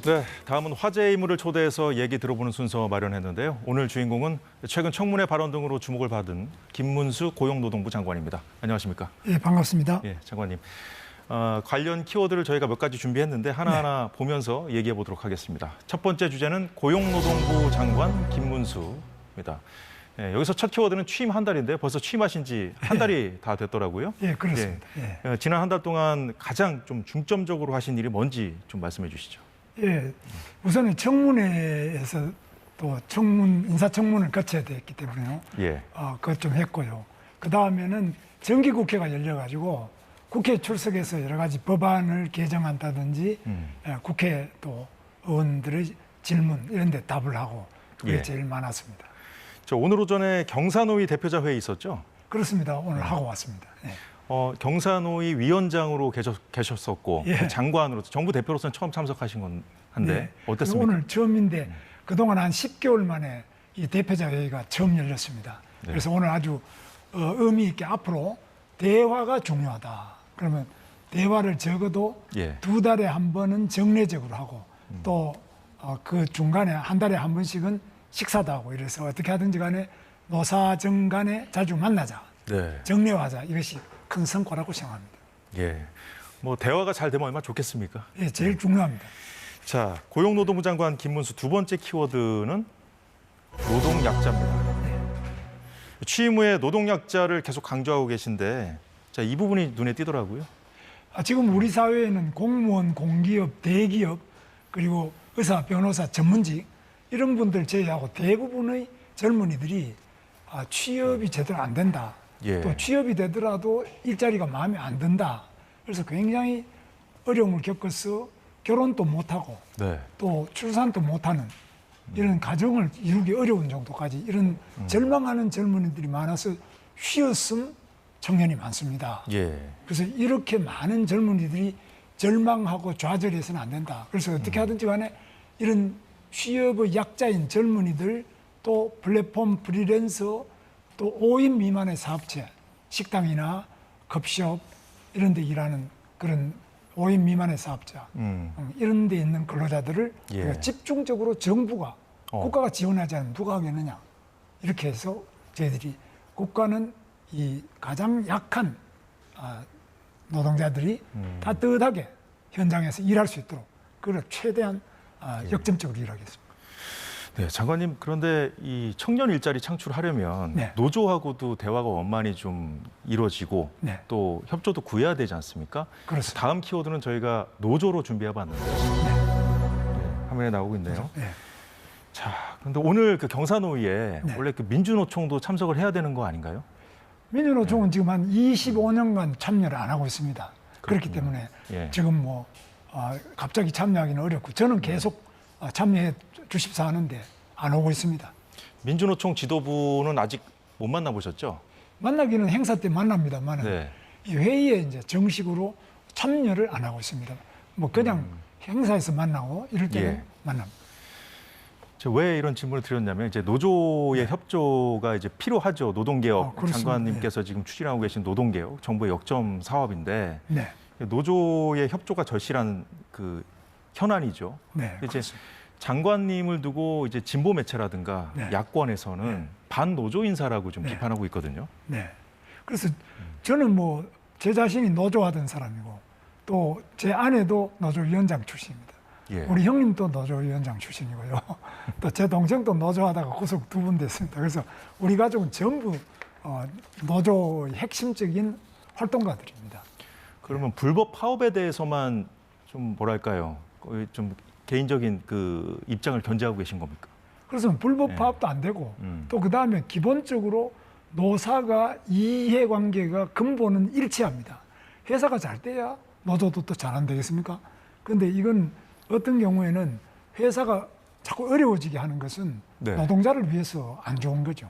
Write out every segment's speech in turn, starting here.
네, 다음은 화제의 인물을 초대해서 얘기 들어보는 순서 마련했는데요. 오늘 주인공은 최근 청문회 발언 등으로 주목을 받은 김문수 고용노동부 장관입니다. 안녕하십니까? 예, 반갑습니다. 예, 장관님. 관련 키워드를 저희가 몇 가지 준비했는데 하나하나 보면서 얘기해 보도록 하겠습니다. 첫 번째 주제는 고용노동부 장관 김문수입니다. 예, 여기서 첫 키워드는 취임 한 달인데 벌써 취임하신 지 한 달이 다 됐더라고요. 예, 그렇습니다. 예. 지난 한 달 동안 가장 좀 중점적으로 하신 일이 뭔지 좀 말씀해 주시죠. 예, 우선은 청문회에서 또 인사청문을 거쳐야 됐기 때문에요. 예. 그것 좀 했고요. 그 다음에는 정기국회가 열려가지고 국회 출석해서 여러 가지 법안을 개정한다든지 국회 또 의원들의 질문 이런 데 답을 하고 그게 예. 제일 많았습니다. 오늘 오전에 경사노위 대표자 회의 있었죠? 그렇습니다. 오늘 하고 왔습니다. 예. 경사노위 위원장으로 계셨었고 예. 장관으로서 정부 대표로서는 처음 참석하신 건데 네. 어땠습니까? 오늘 처음인데 그동안 한 10개월 만에 이 대표자 회의가 처음 열렸습니다. 네. 그래서 오늘 아주 의미 있게 앞으로 대화가 중요하다. 그러면 대화를 적어도 예. 2달에 한 번은 정례적으로 하고 또 그 중간에 한 달에 한 번씩은 식사도 하고 이래서 어떻게 하든지 간에 노사정 간에 자주 만나자. 네. 정례화하자. 이것이 큰 성과라고 생각합니다. 예. 뭐 대화가 잘 되면 얼마나 좋겠습니까? 예, 제일 중요합니다. 자, 고용노동부 장관 김문수 두 번째 키워드는 노동약자입니다. 취임 후에 노동약자를 계속 강조하고 계신데 자, 이 부분이 눈에 띄더라고요. 지금 우리 사회에는 공무원, 공기업, 대기업 그리고 의사, 변호사, 전문직 이런 분들 제외하고 대부분의 젊은이들이 취업이 제대로 안 된다. 예. 또 취업이 되더라도 일자리가 마음에 안 든다. 그래서 굉장히 어려움을 겪어서 결혼도 못하고 네. 또 출산도 못하는 이런 가정을 이루기 어려운 정도까지 이런 절망하는 젊은이들이 많아서 쉬었음 청년이 많습니다. 예. 그래서 이렇게 많은 젊은이들이 절망하고 좌절해서는 안 된다. 그래서 어떻게 하든지 간에 이런 취업의 약자인 젊은이들 또 플랫폼 프리랜서 또 5인 미만의 사업체, 식당이나 급시업 이런 데 일하는 그런 5인 미만의 사업자 이런 데 있는 근로자들을 예. 우리가 집중적으로 정부가 국가가 지원하지 않으면 누가 하겠느냐 이렇게 해서 저희들이 국가는 이 가장 약한 노동자들이 따뜻하게 현장에서 일할 수 있도록 그걸 최대한 역점적으로 일하겠습니다. 네, 장관님 그런데 이 청년 일자리 창출하려면 네. 노조하고도 대화가 원만히 좀 이루어지고 네. 또 협조도 구해야 되지 않습니까? 그렇습니다. 다음 키워드는 저희가 노조로 준비해봤는데 네, 화면에 나오고 있네요. 네. 자, 그런데 오늘 그 경사노위에 네. 원래 그 민주노총도 참석을 해야 되는 거 아닌가요? 민주노총은 지금 한 25년간 참여를 안 하고 있습니다. 그렇기 때문에 예. 지금 뭐 갑자기 참여하기는 어렵고 저는 계속 참여해 주십사 하는데 안 오고 있습니다. 민주노총 지도부는 아직 못 만나보셨죠? 만나기는 행사 때 만납니다만 네. 이 회의에 이제 정식으로 참여를 안 하고 있습니다. 뭐 그냥 행사에서 만나고 이럴 때는 예. 만납니다. 제가 왜 이런 질문을 드렸냐면 이제 노조의 협조가 이제 필요하죠. 노동개혁 그렇습니다. 장관님께서 지금 추진하고 계신 노동개혁 정부의 역점 사업인데 네. 노조의 협조가 절실한 그 현안이죠. 네. 이제 그렇습니다. 장관님을 두고 이제 진보 매체라든가 네. 야권에서는 반노조 인사라고 좀 네. 비판하고 있거든요. 네. 그래서 저는 뭐 제 자신이 노조하던 사람이고 또 제 아내도 노조위원장 출신입니다. 예. 우리 형님도 노조위원장 출신이고요. 또 제 동생도 노조하다가 구속 2번 됐습니다. 그래서 우리 가족은 전부 노조의 핵심적인 활동가들입니다. 그러면 불법 파업에 대해서만 좀 뭐랄까요? 거의 좀 개인적인 그 입장을 견지하고 계신 겁니까? 그래서 불법 네. 파업도 안 되고 또 그다음에 기본적으로 노사가 이해관계가 근본은 일치합니다. 회사가 잘 돼야 노조도 또 잘 안 되겠습니까? 그런데 이건 어떤 경우에는 회사가 자꾸 어려워지게 하는 것은 네. 노동자를 위해서 안 좋은 거죠.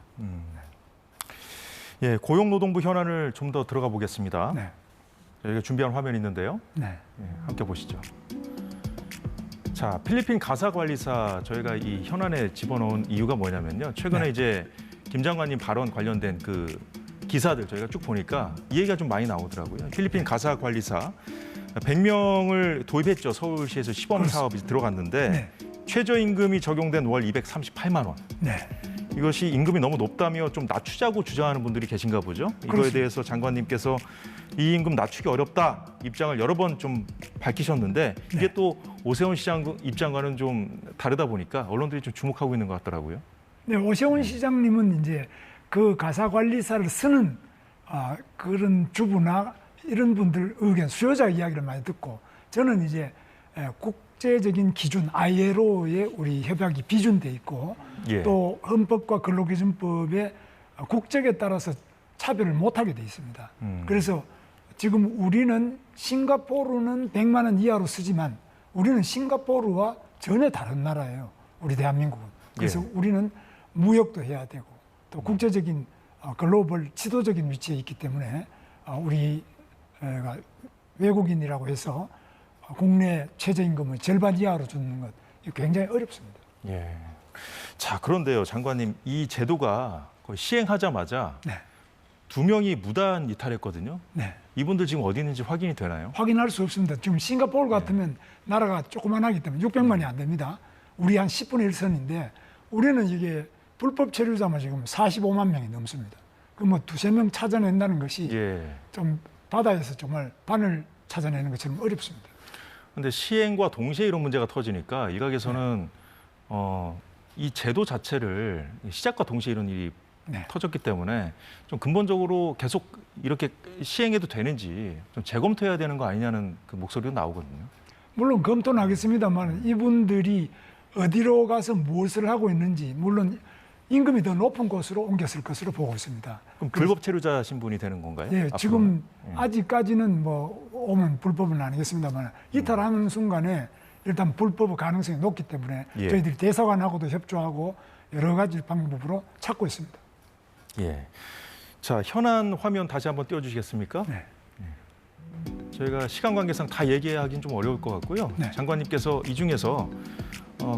예, 고용노동부 현안을 좀 더 들어가 보겠습니다. 네. 저희가 준비한 화면이 있는데요. 네. 예, 함께 보시죠. 자, 필리핀 가사관리사 저희가 이 현안에 집어넣은 이유가 뭐냐면요. 최근에 네. 이제 김 장관님 발언 관련된 그 기사들 저희가 쭉 보니까 이 얘기가 좀 많이 나오더라고요. 필리핀 가사관리사 100명을 도입했죠. 서울시에서 시범 사업이 들어갔는데 네. 최저임금이 적용된 월 238만 원. 네. 이것이 임금이 너무 높다며 좀 낮추자고 주장하는 분들이 계신가 보죠. 이거에 그렇습니다. 대해서 장관님께서 이 임금 낮추기 어렵다 입장을 여러 번 좀 밝히셨는데 이게 네. 또 오세훈 시장 입장과는 좀 다르다 보니까 언론들이 좀 주목하고 있는 것 같더라고요. 네, 오세훈 시장님은 이제 그 가사관리사를 쓰는 그런 주부나 이런 분들 의견, 수요자 이야기를 많이 듣고 저는 이제 국제적인 기준 ILO에 우리 협약이 비준돼 있고 예. 또 헌법과 근로기준법에 국적에 따라서 차별을 못하게 돼 있습니다. 그래서 지금 우리는 싱가포르는 100만 원 이하로 쓰지만 우리는 싱가포르와 전혀 다른 나라예요. 우리 대한민국은. 그래서 예. 우리는 무역도 해야 되고 또 국제적인 글로벌 지도적인 위치에 있기 때문에 우리가 외국인이라고 해서 국내 최저임금을 절반 이하로 주는 것 이거 굉장히 어렵습니다. 예. 자, 그런데요, 장관님, 이 제도가 거의 시행하자마자 네, 2명이 무단 이탈했거든요. 네. 이분들 지금 어디 있는지 확인이 되나요? 확인할 수 없습니다. 지금 싱가포르 같으면 나라가 조그만하기 때문에 600만이 안 됩니다. 우리 한 10분의 1선인데 우리는 이게 불법 체류자만 지금 45만 명이 넘습니다. 그 뭐 두세 명 찾아낸다는 것이 예. 좀 바다에서 정말 바늘 찾아내는 것처럼 어렵습니다. 근데 시행과 동시에 이런 문제가 터지니까 일각에서는 이 제도 자체를 시작과 동시에 이런 일이 네. 터졌기 때문에 좀 근본적으로 계속 이렇게 시행해도 되는지 좀 재검토해야 되는 거 아니냐는 그 목소리도 나오거든요. 물론 검토는 하겠습니다만 이분들이 어디로 가서 무엇을 하고 있는지 물론 임금이 더 높은 곳으로 옮겼을 것으로 보고 있습니다. 그럼 불법 체류자 신분이 되는 건가요? 예, 앞으로는? 지금 아직까지는 뭐 오면 불법은 아니겠습니다만 이탈하는 순간에 일단 불법 가능성이 높기 때문에 예. 저희들이 대사관하고도 협조하고 여러 가지 방법으로 찾고 있습니다. 예. 자, 현안 화면 다시 한번 띄워주시겠습니까? 네. 저희가 시간 관계상 다 얘기하기는 좀 어려울 것 같고요. 네. 장관님께서 이 중에서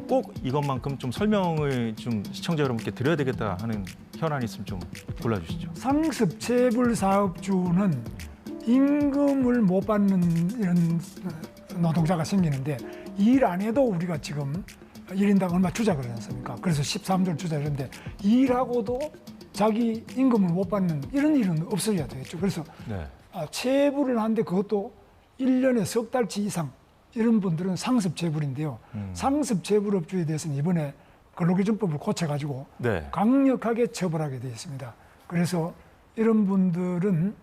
꼭 이것만큼 좀 설명을 좀 시청자 여러분께 드려야 되겠다 하는 현안이 있으면 좀 골라주시죠. 상습체불 사업주는 임금을 못 받는 이런 노동자가 생기는데 일 안 해도 우리가 지금 1인당 얼마 주자 그러지 않습니까? 그래서 13조를 주자 이런데 일하고도 자기 임금을 못 받는 이런 일은 없어야 되겠죠. 그래서 네. 체불을 하는데 그것도 1년에 석 달치 이상 이런 분들은 상습체불인데요. 상습체불업주에 대해서는 이번에 근로기준법을 고쳐가지고 네. 강력하게 처벌하게 되어 있습니다. 그래서 이런 분들은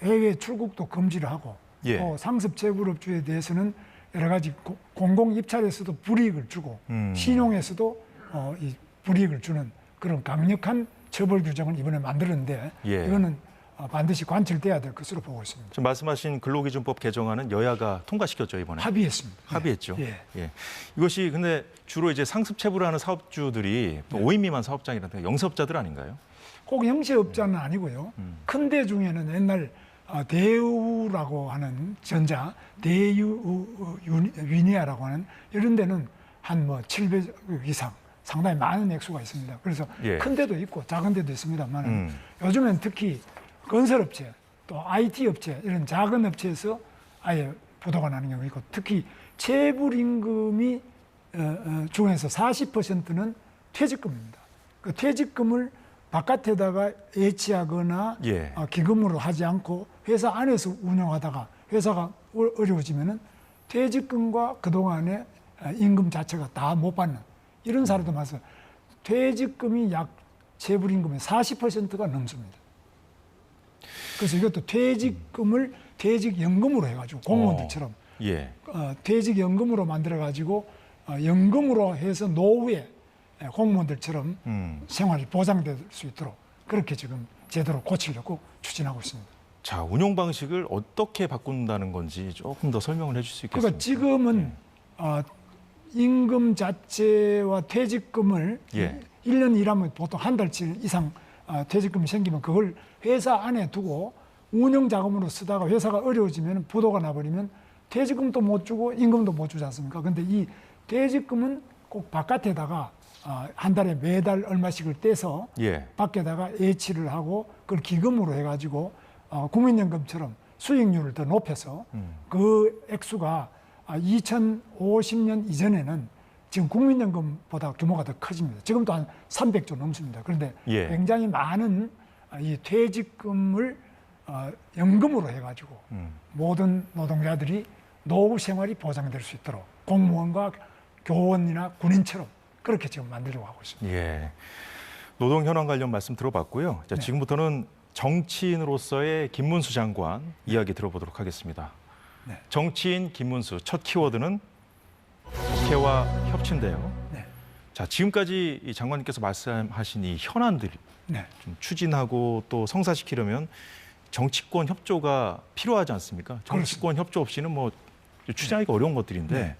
해외 출국도 금지를 하고 예. 또 상습체불업주에 대해서는 여러 가지 공공입찰에서도 불이익을 주고 신용에서도 이 불이익을 주는 그런 강력한 처벌 규정을 이번에 만들었는데 예. 이거는 반드시 관철돼야 될 것으로 보고 있습니다. 지금 말씀하신 근로기준법 개정안은 여야가 통과시켰죠, 이번에. 합의했습니다. 합의했죠. 예. 예. 이것이 근데 주로 이제 상습체불하는 사업주들이 5인 미만 사업장이라든가 영세업자들 아닌가요? 꼭 영세업자는 아니고요. 큰 데 중에는 옛날 대우라고 하는 전자, 위니아라고 하는 이런 데는 한 뭐 700억 이상 상당히 많은 액수가 있습니다. 그래서 예. 큰 데도 있고 작은 데도 있습니다만 요즘엔 특히 건설업체 또 IT 업체 이런 작은 업체에서 아예 부도가 나는 경우가 있고 특히 체불임금이 중에서 40%는 퇴직금입니다. 그 퇴직금을 바깥에다가 예치하거나 예. 기금으로 하지 않고 회사 안에서 운영하다가 회사가 어려워지면은 퇴직금과 그동안의 임금 자체가 다 못 받는 이런 사례도 많아서 퇴직금이 약 체불임금의 40%가 넘습니다. 그래서 이것도 퇴직금을 퇴직연금으로 해가지고 공무원들처럼 예. 퇴직연금으로 만들어가지고 연금으로 해서 노후에 공무원들처럼 생활이 보장될 수 있도록 그렇게 지금 제도를 고치려고 추진하고 있습니다. 자, 운영 방식을 어떻게 바꾼다는 건지 조금 더 설명을 해줄 수 있겠습니까? 그러니까 지금은 임금 자체와 퇴직금을 예. 1년 일하면 보통 한 달치 이상 퇴직금이 생기면 그걸 회사 안에 두고 운영 자금으로 쓰다가 회사가 어려워지면 부도가 나버리면 퇴직금도 못 주고 임금도 못 주지 않습니까? 근데 이 퇴직금은 꼭 바깥에다가 한 달에 매달 얼마씩을 떼서 예. 밖에다가 예치를 하고 그걸 기금으로 해가지고 국민연금처럼 수익률을 더 높여서 그 액수가 2050년 이전에는 지금 국민연금보다 규모가 더 커집니다. 지금도 한 300조 넘습니다. 그런데 예. 굉장히 많은 이 퇴직금을 연금으로 해가지고 모든 노동자들이 노후 생활이 보장될 수 있도록 공무원과 교원이나 군인처럼 그렇게 지금 만들려고 하고 있습니다. 예. 노동 현황 관련 말씀 들어봤고요. 자, 네. 지금부터는 정치인으로서의 김문수 장관 이야기 들어보도록 하겠습니다. 네. 정치인 김문수 첫 키워드는 국회와 협치인데요. 네. 자, 지금까지 이 장관님께서 말씀하신 이 현안들 네. 좀 추진하고 또 성사시키려면 정치권 협조가 필요하지 않습니까? 정치권 협조 없이는 뭐 추진하기가 어려운 것들인데 네.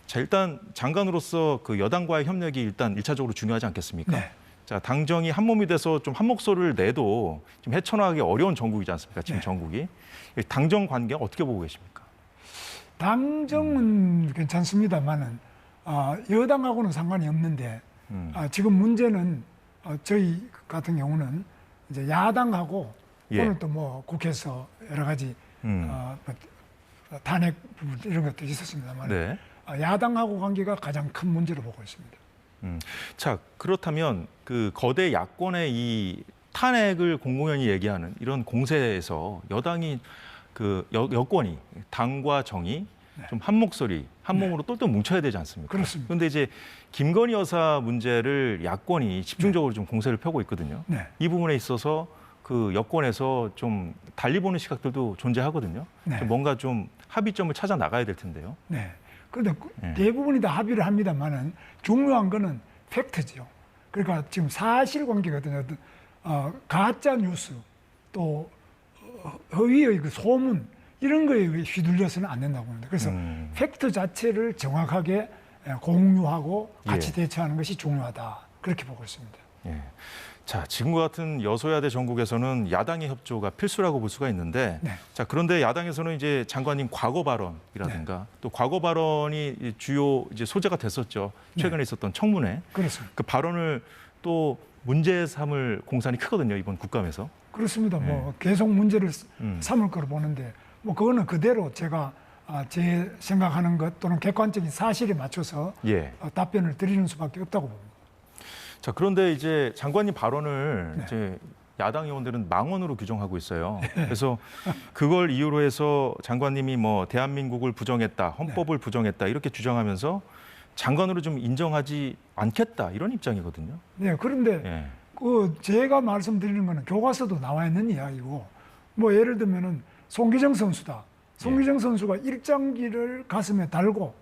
자, 일단 장관으로서 그 여당과의 협력이 일단 1차적으로 중요하지 않겠습니까? 네. 자, 당정이 한 몸이 돼서 좀 한 목소리를 내도 좀 헤쳐나가기 어려운 전국이지 않습니까? 지금 네. 전국이. 이 당정 관계 어떻게 보고 계십니까? 당정은 괜찮습니다만은 여당하고는 상관이 없는데 지금 문제는 저희 같은 경우는 이제 야당하고 예. 오늘 또 뭐 국회에서 여러 가지 뭐 탄핵 부분 이런 것도 있었습니다만 네. 야당하고 관계가 가장 큰 문제로 보고 있습니다. 자, 그렇다면 그 거대 야권의 이 탄핵을 공공연히 얘기하는 이런 공세에서 여당이 그 여권이 당과 정이 좀 한 목소리, 한 몸으로 똘똘 뭉쳐야 되지 않습니까? 그렇습니다. 그런데 이제 김건희 여사 문제를 야권이 집중적으로 좀 공세를 펴고 있거든요. 네. 이 부분에 있어서 그 여권에서 좀 달리 보는 시각들도 존재하거든요. 네. 좀 뭔가 좀 합의점을 찾아 나가야 될 텐데요. 네. 그런데 네. 대부분이 다 합의를 합니다만은 중요한 거는 팩트죠. 그러니까 지금 사실관계거든요. 가짜 뉴스 또 허위의 그 소문 이런 거에 휘둘려서는 안 된다고 봅니다. 그래서 팩트 자체를 정확하게 공유하고 같이 예. 대처하는 것이 중요하다. 그렇게 보고 있습니다. 예. 자, 지금과 같은 여소야대 전국에서는 야당의 협조가 필수라고 볼 수가 있는데, 네. 자, 그런데 야당에서는 이제 장관님 과거 발언이라든가 또 과거 발언이 주요 이제 소재가 됐었죠. 최근에 있었던 청문회. 그렇습니다. 그 발언을 또 문제 삼을 공산이 크거든요. 이번 국감에서. 그렇습니다. 뭐 계속 문제를 음. 삼을 거로 보는데 뭐 그거는 그대로 제가 제 생각하는 것 또는 객관적인 사실에 맞춰서 예. 답변을 드리는 수밖에 없다고 봅니다. 자, 그런데 이제 장관님 발언을 네. 이제 야당 의원들은 망언으로 규정하고 있어요. 그래서 그걸 이유로 해서 장관님이 뭐 대한민국을 부정했다, 헌법을 부정했다 이렇게 주장하면서 장관으로 좀 인정하지 않겠다 이런 입장이거든요. 네, 그런데 예. 그 제가 말씀드리는 거는 교과서도 나와 있는 이야기고 뭐 예를 들면은 송기정 선수다. 송기정 선수가 일장기를 가슴에 달고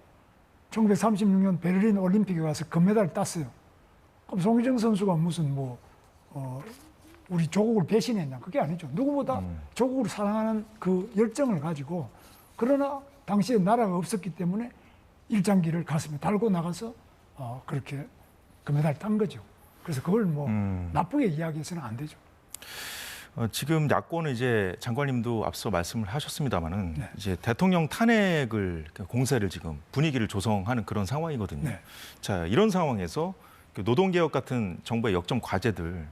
1936년 베를린 올림픽에 가서 금메달을 땄어요. 그럼 송기정 선수가 무슨 뭐 우리 조국을 배신했냐? 그게 아니죠. 누구보다 조국을 사랑하는 그 열정을 가지고 그러나 당시에 나라가 없었기 때문에 일장기를 가슴에 달고 나가서 그렇게 금메달을 딴 거죠. 그래서 그걸 뭐 나쁘게 이야기해서는 안 되죠. 지금 야권은 이제 장관님도 앞서 말씀을 하셨습니다마는 네. 이제 대통령 탄핵을 공세를 지금 분위기를 조성하는 그런 상황이거든요. 네. 자, 이런 상황에서 노동개혁 같은 정부의 역점 과제들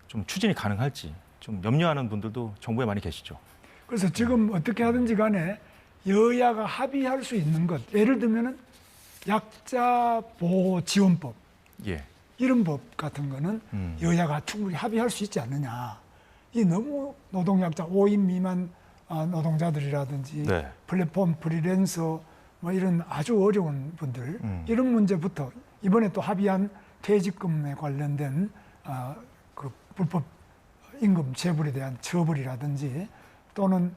좀 추진이 가능할지 좀 염려하는 분들도 정부에 많이 계시죠. 그래서 지금 어떻게 하든지 간에 여야가 합의할 수 있는 것, 예를 들면은 약자 보호 지원법 예. 이런 법 같은 거는 여야가 충분히 합의할 수 있지 않느냐. 이 너무 노동약자 5인 미만 노동자들이라든지 네. 플랫폼 프리랜서 뭐 이런 아주 어려운 분들 이런 문제부터 이번에 또 합의한 퇴직금에 관련된 그 불법 임금 체불에 대한 처벌이라든지 또는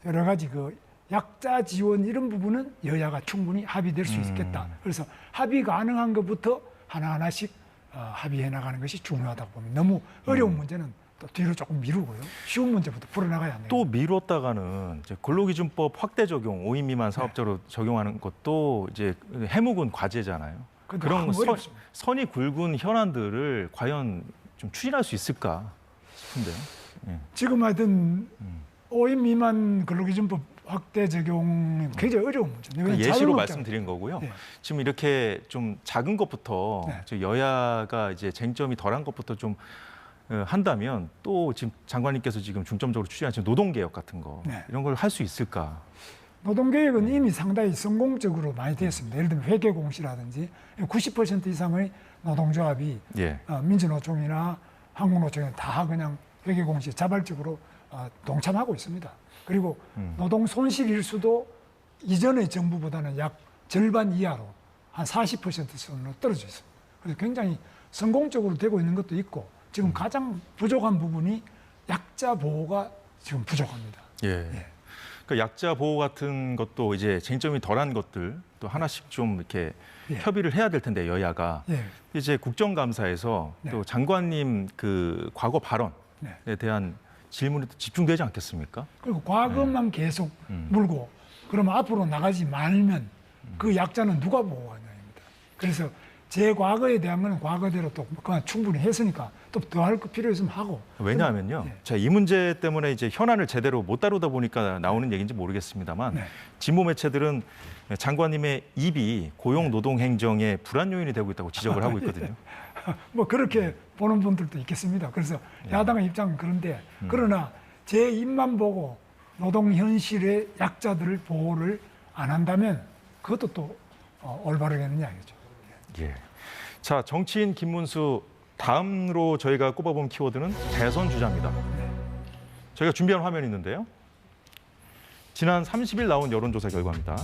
여러 가지 그 약자 지원 이런 부분은 여야가 충분히 합의될 수 있겠다. 그래서 합의 가능한 것부터 하나하나씩 합의해 나가는 것이 중요하다고 봅니다. 너무 어려운 문제는 또 뒤로 조금 미루고요. 쉬운 문제부터 풀어나가야 합니다. 또 미뤘다가는 이제 근로기준법 확대 적용 5인 미만 사업자로 적용하는 것도 이제 해묵은 과제잖아요. 그런 선이 굵은 현안들을 과연 좀 추진할 수 있을까 싶은데요. 예. 지금 하여튼 5인 미만 근로기준법 확대 적용 굉장히 어려운 문제입니다. 그 예시로 말씀드린 거고요. 네. 지금 이렇게 좀 작은 것부터 네. 여야가 이제 쟁점이 덜한 것부터 좀 한다면 또 지금 장관님께서 지금 중점적으로 추진하신 노동개혁 같은 거 네. 이런 걸 할 수 있을까? 노동개혁은 이미 상당히 성공적으로 많이 됐습니다. 예를 들면 회계공시라든지 90% 이상의 노동조합이 예. 민주노총이나 한국노총이 다 그냥 회계공시에 자발적으로 동참하고 있습니다. 그리고 노동 손실 일수도 이전의 정부보다는 약 절반 이하로 한 40% 선으로 떨어져 있습니다. 그래서 굉장히 성공적으로 되고 있는 것도 있고 지금 가장 부족한 부분이 약자 보호가 지금 부족합니다. 예. 그러니까 약자 보호 같은 것도 이제 쟁점이 덜한 것들 또 하나씩 좀 이렇게 예. 협의를 해야 될 텐데 여야가 예. 이제 국정감사에서 네. 또 장관님 그 과거 발언에 네. 대한 질문이 또 집중되지 않겠습니까? 그리고 과거만 계속 물고 그러면 앞으로 나가지 말면 그 약자는 누가 보호하냐입니다. 그래서 제 과거에 대한 건 과거대로 또 그냥 충분히 했으니까 또 더 할 필요 있으면 하고. 왜냐하면요. 예. 제가 이 문제 때문에 이제 현안을 제대로 못 다루다 보니까 나오는 얘기인지 모르겠습니다만 네. 진보 매체들은 장관님의 입이 고용 노동 행정의 불안 요인이 되고 있다고 지적을 하고 있거든요. 뭐 그렇게 보는 분들도 있겠습니다. 그래서 야당의 입장은 그런데 그러나 제 입만 보고 노동 현실의 약자들을 보호를 안 한다면 그것도 또 올바르겠느냐 이거죠. 예. 자, 정치인 김문수 다음으로 저희가 꼽아본 키워드는 대선 주자입니다. 저희가 준비한 화면이 있는데요. 지난 30일 나온 여론조사 결과입니다.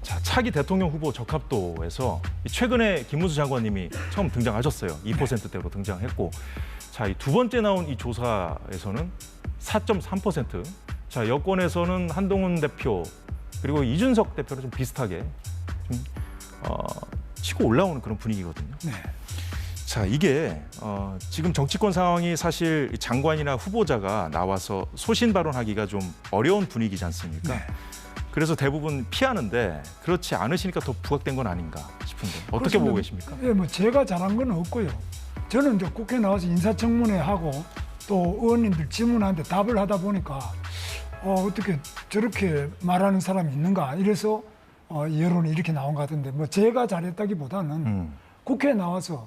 자, 차기 대통령 후보 적합도에서 최근에 김문수 장관님이 처음 등장하셨어요. 2%대로 등장했고, 자, 이 두 번째 나온 이 조사에서는 4.3%. 자, 여권에서는 한동훈 대표 그리고 이준석 대표를 좀 비슷하게 좀 치고 올라오는 그런 분위기거든요. 네. 자, 이게 지금 정치권 상황이 사실 장관이나 후보자가 나와서 소신 발언하기가 좀 어려운 분위기지 않습니까? 네. 그래서 대부분 피하는데 그렇지 않으시니까 더 부각된 건 아닌가 싶은데 어떻게 그렇습니다. 보고 계십니까? 예, 뭐 제가 잘한 건 없고요. 저는 이제 국회 나와서 인사청문회 하고 또 의원님들 질문하는데 답을 하다 보니까 어떻게 저렇게 말하는 사람이 있는가 이래서 여론이 이렇게 나온 것 같은데 뭐 제가 잘했다기보다는 국회에 나와서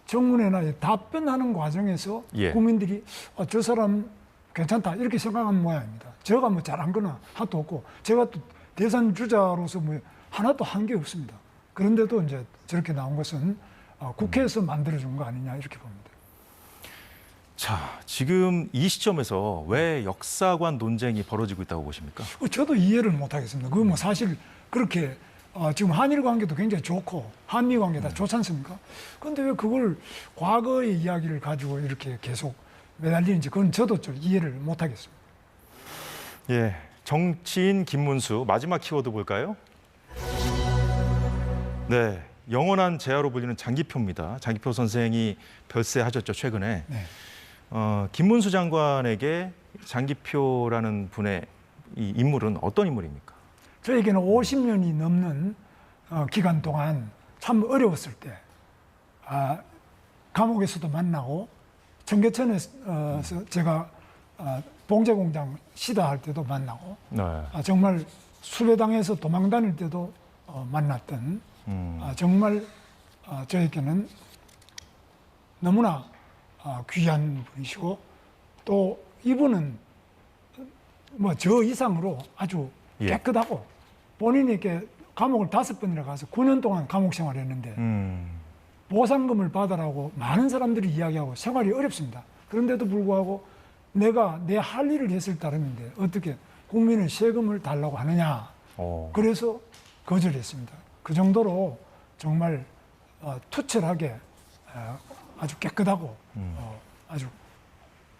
청문회나 답변하는 과정에서 예. 국민들이 저 사람 괜찮다 이렇게 생각한 모양입니다. 제가 뭐 잘한 거는 하나도 없고 제가 또 대선 주자로서 뭐 하나도 한 게 없습니다. 그런데도 이제 저렇게 나온 것은 국회에서 만들어준 거 아니냐 이렇게 봅니다. 자, 지금 이 시점에서 왜 역사관 논쟁이 벌어지고 있다고 보십니까? 저도 이해를 못 하겠습니다. 그거 뭐 사실 그렇게 지금 한일 관계도 굉장히 좋고 한미 관계 다 좋지 않습니까? 그런데 왜 그걸 과거의 이야기를 가지고 이렇게 계속 매달리는지 그건 저도 좀 이해를 못 하겠습니다. 예, 정치인 김문수 마지막 키워드 볼까요? 네, 영원한 제야로 불리는 장기표입니다. 장기표 선생이 별세하셨죠 최근에. 네. 김문수 장관에게 장기표라는 분의 이 인물은 어떤 인물입니까? 저에게는 50년이 넘는 기간 동안 참 어려웠을 때 감옥에서도 만나고 청계천에서 제가 봉제공장 시다할 때도 만나고 네. 정말 수배당해서 도망 다닐 때도 만났던 정말 저에게는 너무나 귀한 분이시고 또 이분은 뭐 저 이상으로 아주 예. 깨끗하고 본인이 이렇게 감옥을 5번이나 가서 9년 동안 감옥 생활했는데 보상금을 받으라고 많은 사람들이 이야기하고 생활이 어렵습니다. 그런데도 불구하고 내가 내 할 일을 했을 따름인데 어떻게 국민의 세금을 달라고 하느냐. 그래서 거절했습니다. 그 정도로 정말 투철하게 아주 깨끗하고 아주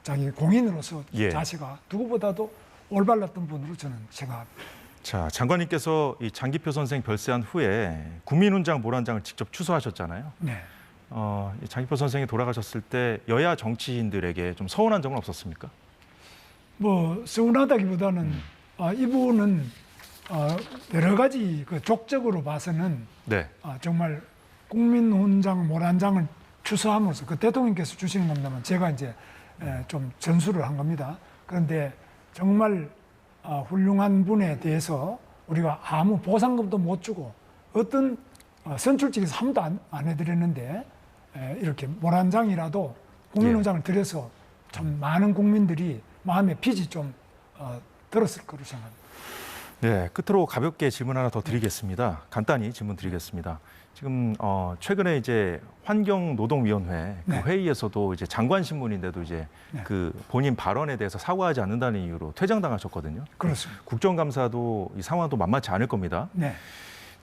자기 공인으로서 예. 자세가 누구보다도 올바랐던 분으로 저는 생각합니다. 자, 장관님께서 이 장기표 선생 별세한 후에 국민훈장 모란장을 직접 추서하셨잖아요. 네. 이 장기표 선생이 돌아가셨을 때 여야 정치인들에게 좀 서운한 점은 없었습니까? 뭐 서운하다기보다는 이분은 여러 가지 그 족적으로 봐서는 네. 정말 국민훈장 모란장을 추서함으로써 그 대통령께서 주시는 겁니다만 제가 이제 좀 전수를 한 겁니다. 그런데 정말 훌륭한 분에 대해서 우리가 아무 보상금도 못 주고 어떤 선출직에서 아무도 안 해드렸는데 이렇게 모란장이라도 공인호장을 드려서 좀 많은 국민들이 마음에 빚이 좀 들었을 거로 생각합니다. 네, 끝으로 가볍게 질문 하나 더 드리겠습니다. 간단히 질문 드리겠습니다. 지금 최근에 이제 환경노동위원회 그 네. 회의에서도 이제 장관 신문인데도 이제 네. 그 본인 발언에 대해서 사과하지 않는다는 이유로 퇴장당하셨거든요. 그렇습니다. 국정감사도 이 상황도 만만치 않을 겁니다. 네.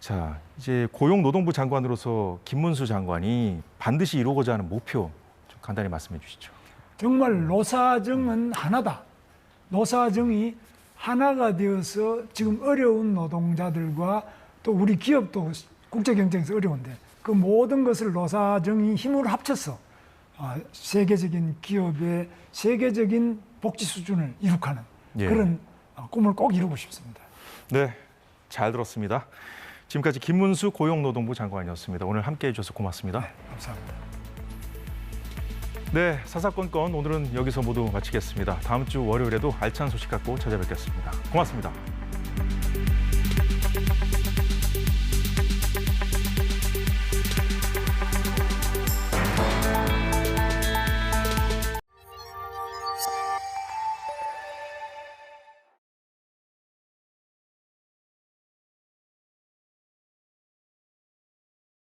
자, 이제 고용노동부 장관으로서 김문수 장관이 반드시 이루고자 하는 목표 좀 간단히 말씀해 주시죠. 정말 노사정은 하나다. 노사정이 하나가 되어서 지금 어려운 노동자들과 또 우리 기업도 국제 경쟁에서 어려운데 그 모든 것을 노사정이 힘을 합쳐서 세계적인 기업의 세계적인 복지 수준을 이룩하는 예. 그런 꿈을 꼭 이루고 싶습니다. 네, 잘 들었습니다. 지금까지 김문수 고용노동부 장관이었습니다. 오늘 함께해 주셔서 고맙습니다. 네, 감사합니다. 네, 사사건건 오늘은 여기서 모두 마치겠습니다. 다음 주 월요일에도 알찬 소식 갖고 찾아뵙겠습니다. 고맙습니다.